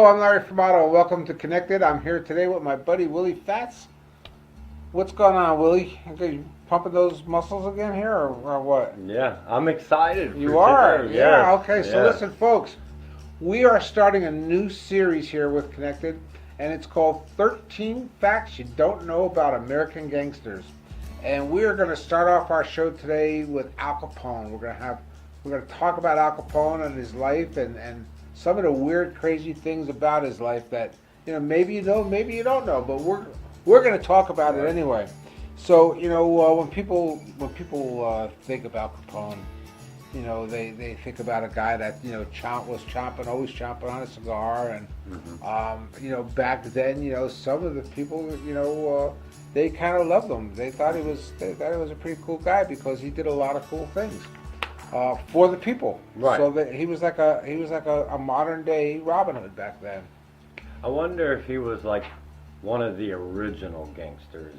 Hello, I'm Larry Formato. Welcome to Connected. I'm here today with my buddy Willie Fats. What's going on, Willie? Okay, you pumping those muscles again here, or what? Yeah, I'm excited. You are? Today. Yeah, Yes, okay. So yes. listen, folks, we are starting a new series here with Connected, and it's called 13 Facts You Don't Know About American Gangsters. And we are going to start off our show today with Al Capone. We're going to talk about Al Capone and his life and some of the weird, crazy things about his life that, maybe you know, maybe you don't know, but we're going to talk about it anyway. So, when people think about Capone, they think about a guy that, always chomping on a cigar. And, back then, some of the people, they kind of loved him. They thought he was a pretty cool guy because he did a lot of cool things for the people. Right. So that he was like a modern day Robin Hood back then. I wonder if he was like one of the original gangsters.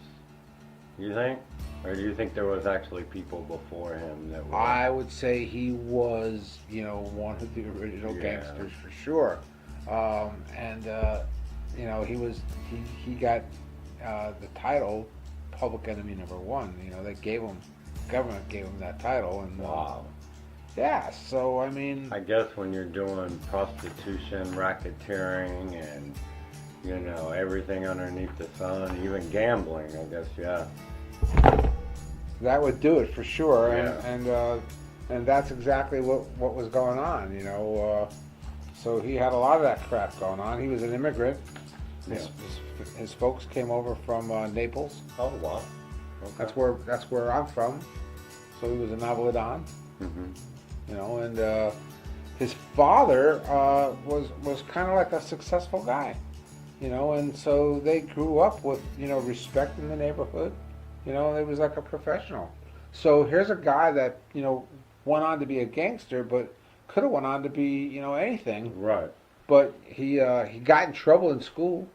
You think? Or do you think there was actually people before him that were... I would say he was, one of the original gangsters for sure. He got the title Public Enemy Number One. Government gave him that title. And Wow. Yeah, so I mean... I guess when you're doing prostitution, racketeering, and, everything underneath the sun, even gambling, I guess, yeah. That would do it for sure. Yeah. And that's exactly what was going on, So he had a lot of that crap going on. He was an immigrant. His folks came over from Naples. Oh, wow. Okay. That's where I'm from. So he was a Napolitan. Mm-hmm. And his father was kind of like a successful guy, and so they grew up with, respect in the neighborhood. It was like a professional. So here's a guy that, went on to be a gangster, but could have went on to be, anything. Right. But he got in trouble in school.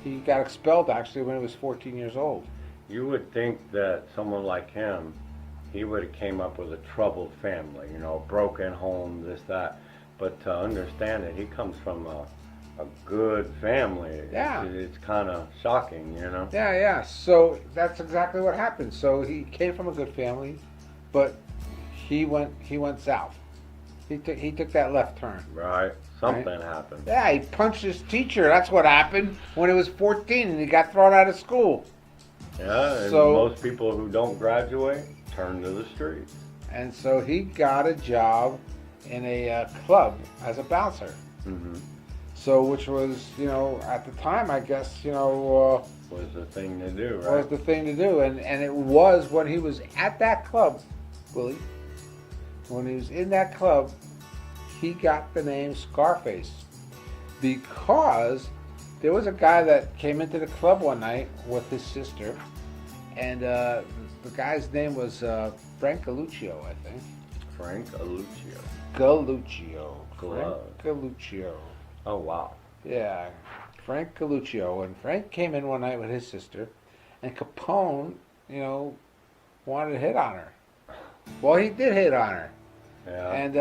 He got expelled, actually, when he was 14 years old. You would think that someone like him, he would have came up with a troubled family, broken home, this, that. But to understand that he comes from a good family, Yeah. it's kind of shocking, Yeah. So that's exactly what happened. So he came from a good family, but he went south. He took that left turn. Right. Something happened. Yeah, he punched his teacher. That's what happened when he was 14 and he got thrown out of school. Yeah, and So- most people who don't graduate turn to the streets. And so he got a job in a club as a bouncer. Mm-hmm. So, which was, at the time, I guess, Was the thing to do, right? was the thing to do. And it was when he was at that club, Willie, when he was in that club, he got the name Scarface. Because there was a guy that came into the club one night with his sister, and the guy's name was Frank Galluccio, I think. Frank Galluccio. Galluccio. Glove. Frank Galluccio. Oh, wow. Yeah, Frank Galluccio. And Frank came in one night with his sister, and Capone, wanted to hit on her. Well, he did hit on her. Yeah. And,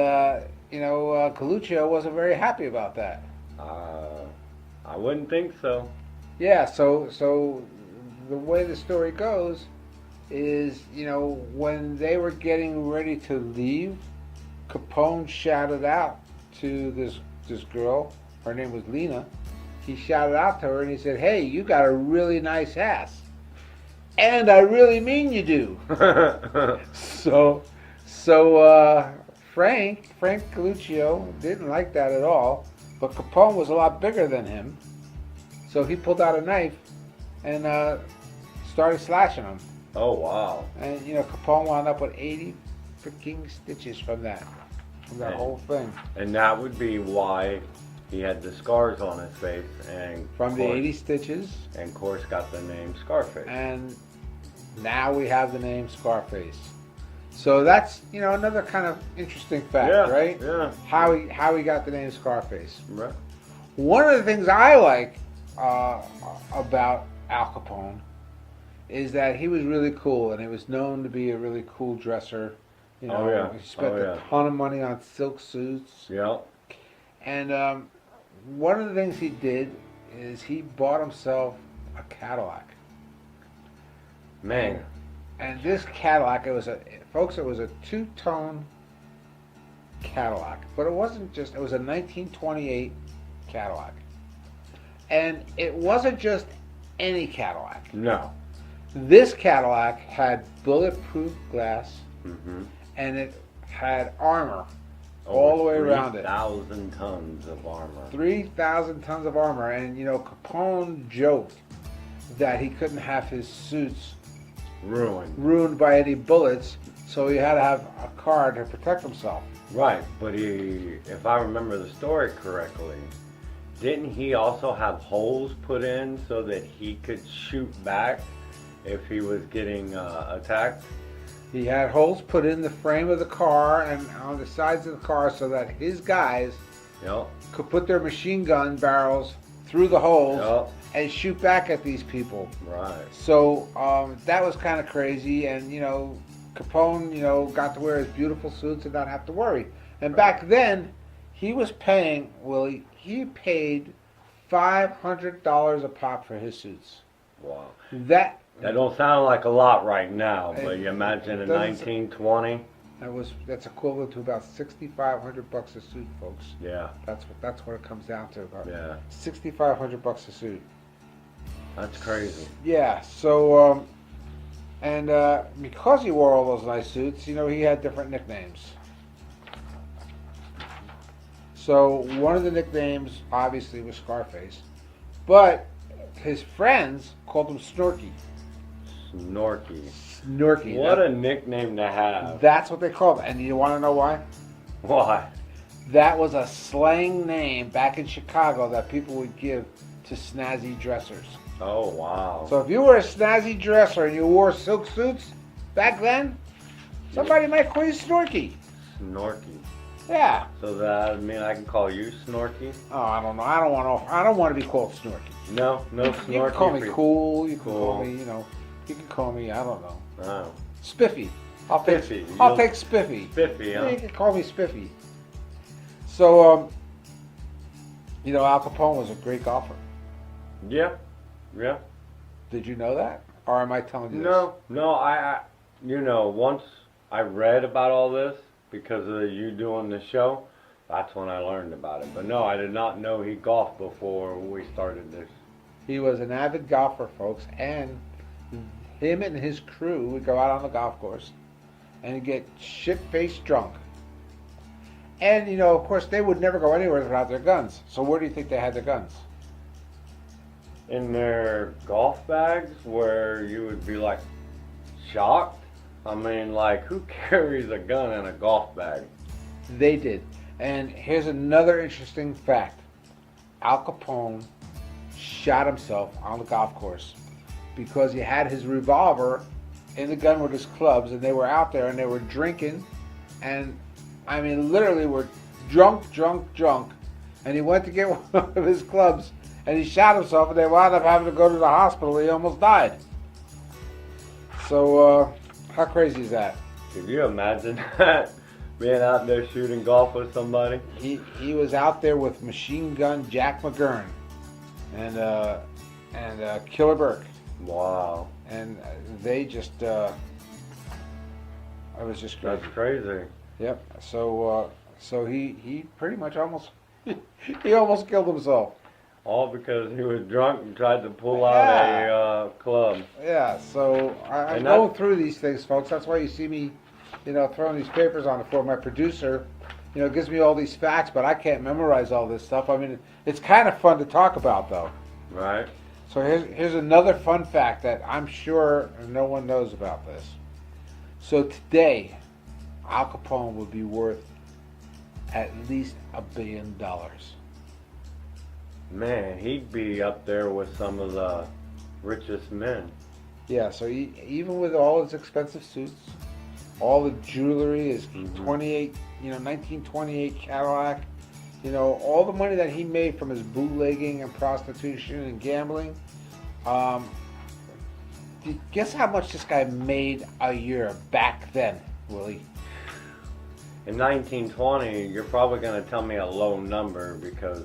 Galluccio wasn't very happy about that. I wouldn't think so. Yeah, so the way the story goes is, when they were getting ready to leave, Capone shouted out to this girl. Her name was Lena. He shouted out to her and he said, "Hey, you got a really nice ass. And I really mean you do." So Frank Galluccio didn't like that at all, but Capone was a lot bigger than him. So he pulled out a knife and started slashing him. Oh, wow. And, Capone wound up with 80 freaking stitches from that whole thing. And that would be why he had the scars on his face. And From the 80 stitches. And, of course, got the name Scarface. And now we have the name Scarface. So that's, another kind of interesting fact, right? Yeah. How he got the name Scarface. Right. One of the things I like about Al Capone is that he was really cool, and he was known to be a really cool dresser. He spent a ton of money on silk suits. Yeah. And one of the things he did is he bought himself a Cadillac. Man. And this Cadillac, it was a two-tone Cadillac, but it was a 1928 Cadillac. And it wasn't just any Cadillac. No. This Cadillac had bulletproof glass, and it had armor all the way around it. 3,000 tons of armor. 3,000 tons of armor. And, Capone joked that he couldn't have his suits ruined by any bullets, so he had to have a car to protect himself. Right, but if I remember the story correctly, didn't he also have holes put in so that he could shoot back if he was getting attacked? He had holes put in the frame of the car and on the sides of the car so that his guys could put their machine gun barrels through the holes and shoot back at these people. Right. So that was kind of crazy, and Capone, got to wear his beautiful suits and not have to worry. And back then, he was paying, Willie, he paid $500 a pop for his suits. Wow. That don't sound like a lot right now, but you imagine in 1920. That's equivalent to about $6,500 a suit, folks. Yeah. That's what it comes down to. About $6,500 a suit. That's crazy. Yeah. So and because he wore all those nice suits, he had different nicknames. So one of the nicknames obviously was Scarface, but his friends called him Snorky. Snorky. What a nickname to have. That's what they called it. And you want to know why? Why? That was a slang name back in Chicago that people would give to snazzy dressers. Oh, wow. So if you were a snazzy dresser and you wore silk suits back then, somebody might call you Snorky. Snorky. Yeah. So that mean I can call you Snorky? Oh, I don't know. I don't want to be called Snorky. No Snorky. You can call me Cool. You can call me, you can call me, I don't know. Oh. Spiffy. I'll take Spiffy. Spiffy, huh? You can call me Spiffy. So, Al Capone was a great golfer. Yeah. Did you know that? Or am I telling you this? No, I once I read about all this because of you doing the show, that's when I learned about it. But no, I did not know he golfed before we started this. He was an avid golfer, folks, and him and his crew would go out on the golf course and get shit-faced drunk. And, of course, they would never go anywhere without their guns. So where do you think they had their guns? In their golf bags, where you would be, like, shocked? I mean, like, who carries a gun in a golf bag? They did. And here's another interesting fact. Al Capone shot himself on the golf course because he had his revolver in the gun with his clubs, and they were out there and they were drinking, and I mean literally were drunk, and he went to get one of his clubs and he shot himself, and they wound up having to go to the hospital. He almost died. So how crazy is that? Could you imagine that? Being out there shooting golf with somebody? He was out there with Machine Gun Jack McGurn and Killer Burke. Wow. And they just, it was just crazy. That's crazy. Yep. So he pretty much almost he almost killed himself. All because he was drunk and tried to pull out a club. Yeah. So I'm going through these things, folks. That's why you see me, throwing these papers on the floor. My producer, gives me all these facts, but I can't memorize all this stuff. I mean, it's kind of fun to talk about, though. Right. So here's another fun fact that I'm sure no one knows about this. So today, Al Capone would be worth at least $1 billion. Man, he'd be up there with some of the richest men. Yeah, so even with all his expensive suits, all the jewelry, his 1928 Cadillac, all the money that he made from his bootlegging and prostitution and gambling, guess how much this guy made a year back then, Willie? In 1920, you're probably going to tell me a low number because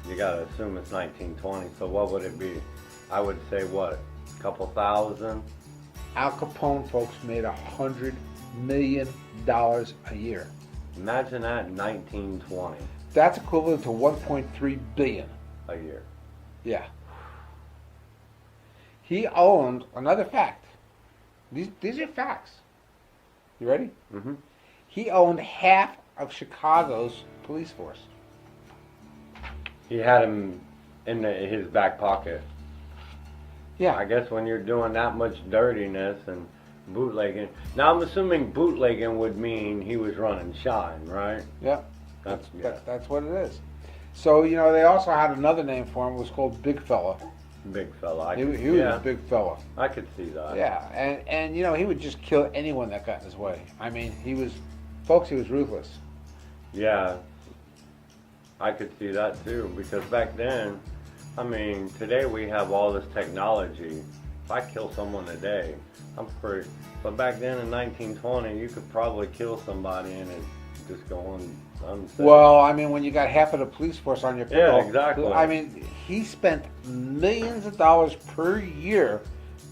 You gotta assume it's 1920. So what would it be? I would say what? A couple thousand? Al Capone, folks, made $100 million a year. Imagine that in 1920 That's equivalent to 1.3 billion a year. Yeah. He owned, another fact. These are facts. You ready? Mm-hmm. He owned half of Chicago's police force. He had him in his back pocket. Yeah. I guess when you're doing that much dirtiness and bootlegging. Now I'm assuming bootlegging would mean he was running shine, right? Yeah. Yeah. That's what it is. So, you know, they also had another name for him. It was called Big Fella. Big fella. He was a big fella. I could see that. Yeah. And, you know, he would just kill anyone that got in his way. I mean, he was ruthless. Yeah. I could see that too, because back then, I mean, today we have all this technology. If I kill someone today, I'm free. But back then in 1920, you could probably kill somebody and it just go on unsaid. Well, I mean, when you got half of the police force on your payroll. Yeah, exactly. I mean, he spent millions of dollars per year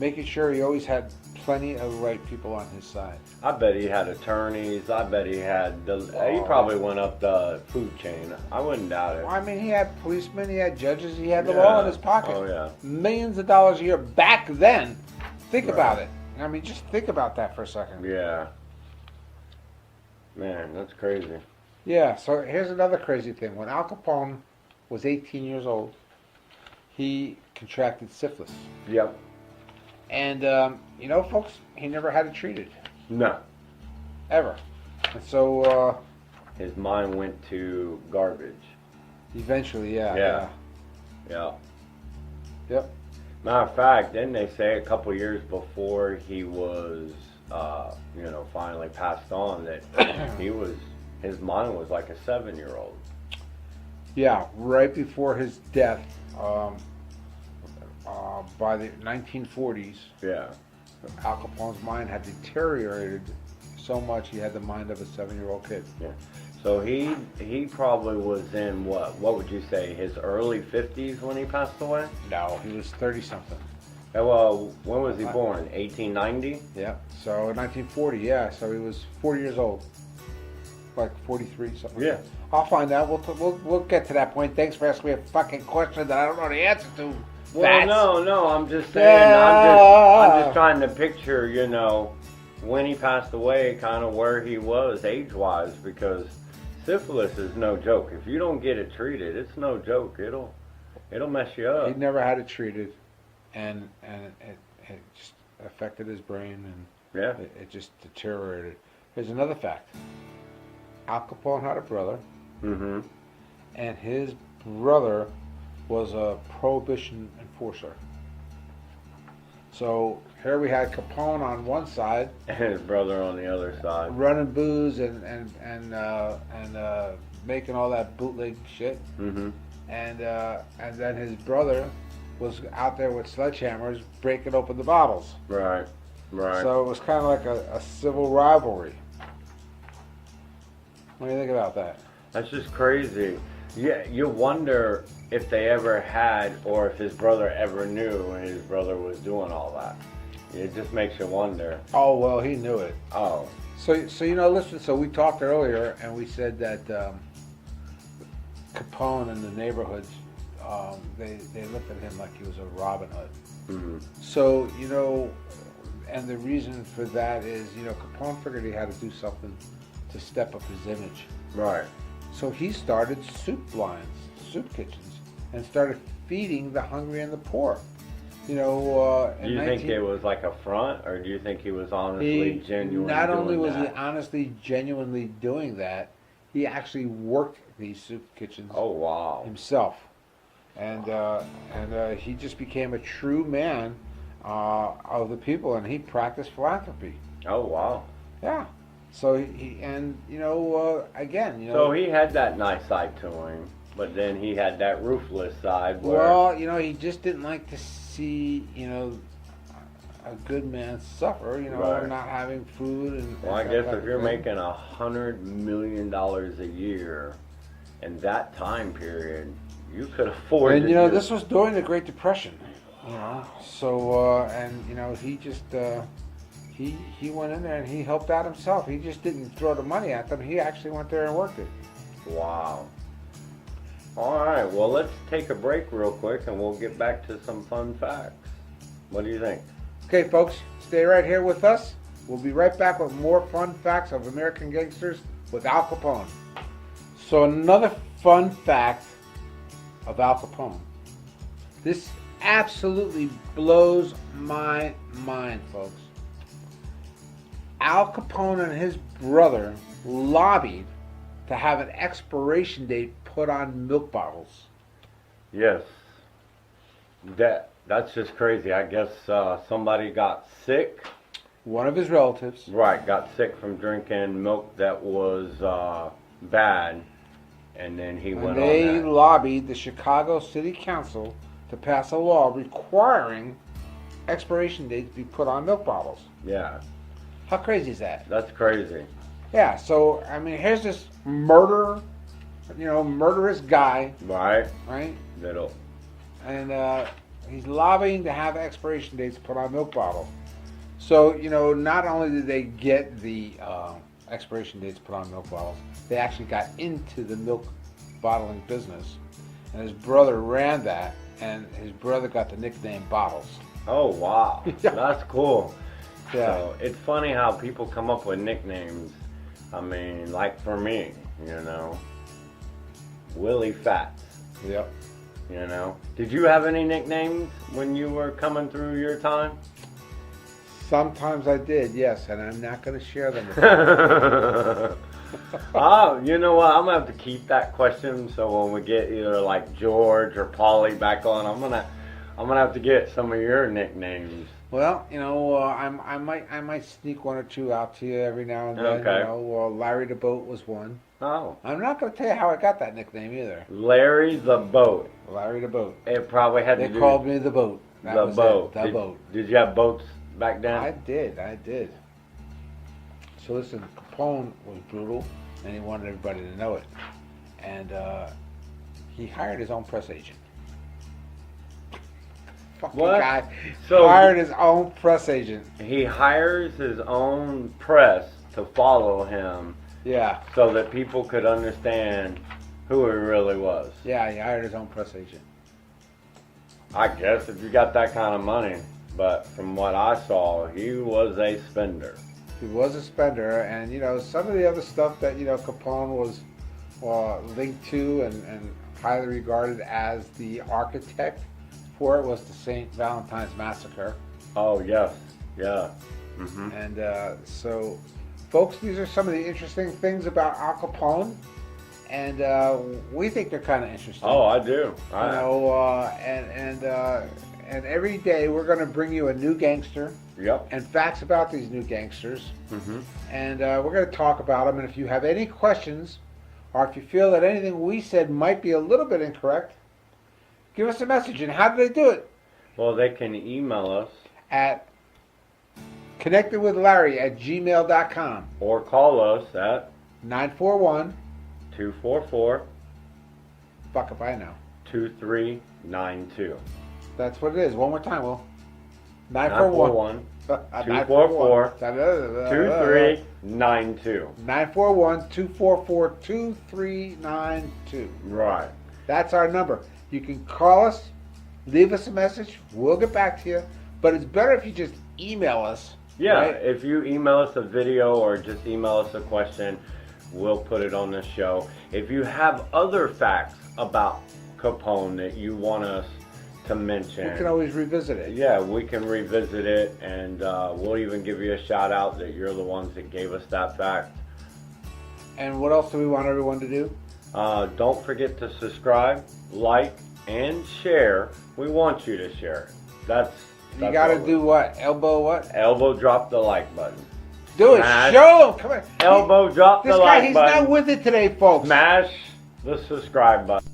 making sure he always had plenty of the right people on his side. I bet he had attorneys. I bet he had. He probably went up the food chain. I wouldn't doubt it. Well, I mean, he had policemen, he had judges, he had them all in his pocket. Oh, yeah. Millions of dollars a year back then. Think about it. I mean, just think about that for a second. Yeah. Man, that's crazy. Yeah, so here's another crazy thing. When Al Capone was 18 years old, he contracted syphilis. Yep. And, you know, folks, he never had it treated. No. Ever. And so, His mind went to garbage. eventually, yeah. Yeah. Yep. Matter of fact, didn't they say a couple years before he was, finally passed on that his mind was like a 7-year-old. Yeah, right before his death, by the 1940s, Yeah. Al Capone's mind had deteriorated so much he had the mind of a 7-year-old kid. Yeah. So he probably was in what would you say, his early 50s when he passed away? No, he was 30-something. Well, when was he born? 1890? Yeah, so 1940, yeah, so he was 40 years old. Like 43, something. Yeah. I'll find out. We'll get to that point. Thanks for asking me a fucking question that I don't know the answer to. Well, no, I'm just saying, I'm just trying to picture, when he passed away, kind of where he was age-wise, because syphilis is no joke. If you don't get it treated, it's no joke. It'll mess you up. He never had it treated, and it just affected his brain, and Yeah. it just deteriorated. Here's another fact. Al Capone had a brother, Mm-hmm. and his brother was a Prohibition enforcer. So here we had Capone on one side, And his brother on the other side. running booze and making all that bootleg shit, Mm-hmm. and then his brother was out there with sledgehammers breaking open the bottles. Right. So it was kind of like a civil rivalry. What do you think about that? That's just crazy. Yeah, you wonder if they ever had, or if his brother ever knew his brother was doing all that. It just makes you wonder. Oh, well, he knew it. Oh. So listen, so we talked earlier, and we said that Capone in the neighborhoods, they looked at him like he was a Robin Hood. Mm-hmm. So, and the reason for that is, Capone figured he had to do something to step up his image. Right. So he started soup lines, soup kitchens, and started feeding the hungry and the poor. Do you think it was like a front, or do you think he was honestly, genuinely not only doing was that? he honestly, genuinely doing that, he actually worked these soup kitchens Oh, wow. himself. And he just became a true man of the people, and he practiced philanthropy. Oh, wow. Yeah. So again, So he had that nice side to him, but then he had that ruthless side where... Well, he just didn't like to see, a good man suffer, Right. not having food and... Well, I guess if you're making $100 million a year in that time period, you could afford. And to you know, do this was during the Great Depression. You know, so and you know, he just he went in there and he helped out himself. He just didn't throw the money at them. He actually went there and worked it. Wow. All right, well, let's take a break real quick and we'll get back to some fun facts. What do you think? Okay, folks, stay right here with us. We'll be right back with more fun facts of American Gangsters with Ail Capone. So another fun fact of Ail Capone. This absolutely blows my mind, folks. Ail Capone and his brother lobbied to have an expiration date put on milk bottles. Yes. That's just crazy. I guess somebody got sick. One of his relatives. Right, got sick from drinking milk that was bad, and then he went on They that. lobbied the Chicago City Council to pass a law requiring expiration dates be put on milk bottles. Yeah, How crazy is that? that's crazy. Yeah, so, I mean, here's this murderous guy, Right? right? Little. And he's lobbying to have expiration dates put on milk bottles. So, you know, not only did they get the expiration dates put on milk bottles, they actually got into the milk bottling business. And his brother ran that, and his brother got the nickname Bottles. Oh, wow. Yeah. That's cool. Yeah. So, it's funny how people come up with nicknames. I mean, like for me, you know, Willie Fats. Yep. You know, did you have any nicknames when you were coming through your time? Sometimes I did, yes, and I'm not going to share them with you. Oh, you know what? I'm gonna have to keep that question so when we get either like George or Polly back on, I'm gonna have to get some of your nicknames. Well, you know, I might sneak one or two out to you every now and then. Okay. You know, Larry the Boat was one. Oh, I'm not going to tell you how I got that nickname either. Larry the Boat. Larry the Boat. It probably had They to do called me the Boat. That the was boat. It, the Boat. Did you have boats back then? I did. So listen, Capone was brutal, and he wanted everybody to know it. And he hired his own press agent. Fucking What? guy So- hired his own press agent. He hires his own press to follow him Yeah, so that people could understand who he really was. yeah, he hired his own press agent. I guess if you got that kind of money. But from what I saw, he was a spender. He was a spender, and you know, some of the other stuff that, you know, Capone was linked to and highly regarded as the architect for it was the St. Valentine's Massacre. Oh, yes. Yeah. Mm-hmm. And so, folks, these are some of the interesting things about Ail Capone, and we think they're kind of interesting. Oh, I do. You know, and every day we're going to bring you a new gangster Yep. and facts about these new gangsters, Mm-hmm. and we're going to talk about them. And if you have any questions, or if you feel that anything we said might be a little bit incorrect, give us a message. And how do they do it? Well, they can email us At connectedwithlarry@gmail.com. or call us at 941. 244 Fuck if I know. 2392. That's what it is. One more time, Will. 941. 244 2392. 941-244-2392. Right. That's our number. You can call us, leave us a message. We'll get back to you. But it's better if you just email us. Yeah, right? if you email us a video or just email us a question, we'll put it on the show. If you have other facts about Capone that you want us to mention, We can always revisit it. yeah, we can revisit it, and we'll even give you a shout out that you're the ones that gave us that fact. And what else do we want everyone to do? Don't forget to subscribe, like, and share. We want you to share. That's You got to all. do what? Elbow what? Elbow drop the like button. Do it. Smash. Show him. Come on. Elbow drop This the guy, like he's button. not with it today, folks. Smash the subscribe button.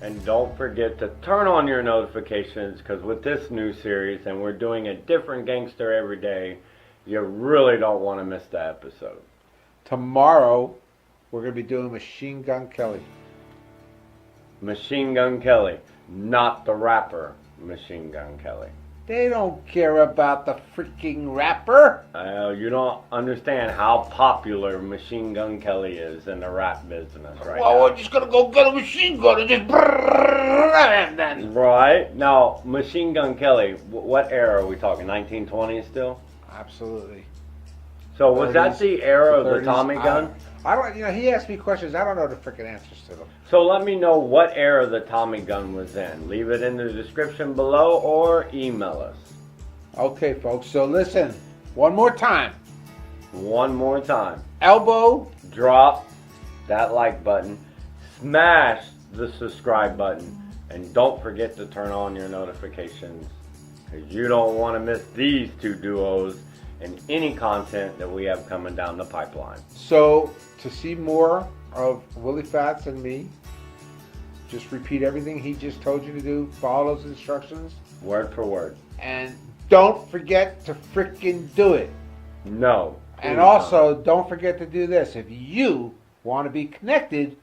And don't forget to turn on your notifications, because with this new series, and we're doing a different gangster every day, you really don't want to miss the episode. Tomorrow, we're going to be doing Machine Gun Kelly. Machine Gun Kelly, not the rapper Machine Gun Kelly. They don't care about the freaking rapper. You don't understand how popular Machine Gun Kelly is in the rap business right Well, now. we're just gonna go get a machine gun and just and then. Right? Now, Machine Gun Kelly, what era are we talking? 1920s still? Absolutely. So was that 30s, the era of the 30s. Tommy gun? I don't. He asked me questions. I don't know the freaking answers to them. So let me know what era the Tommy gun was in. Leave it in the description below or email us. Okay, folks. So listen, one more time. One more time. Elbow. Drop that like button. Smash the subscribe button. And don't forget to turn on your notifications, because you don't want to miss these two duos and any content that we have coming down the pipeline. So to see more of Willie Fats and me, just repeat everything he just told you to do. Follow those instructions. Word for word. And don't forget to freaking do it. No. And also, don't forget to do this. If you want to be connected,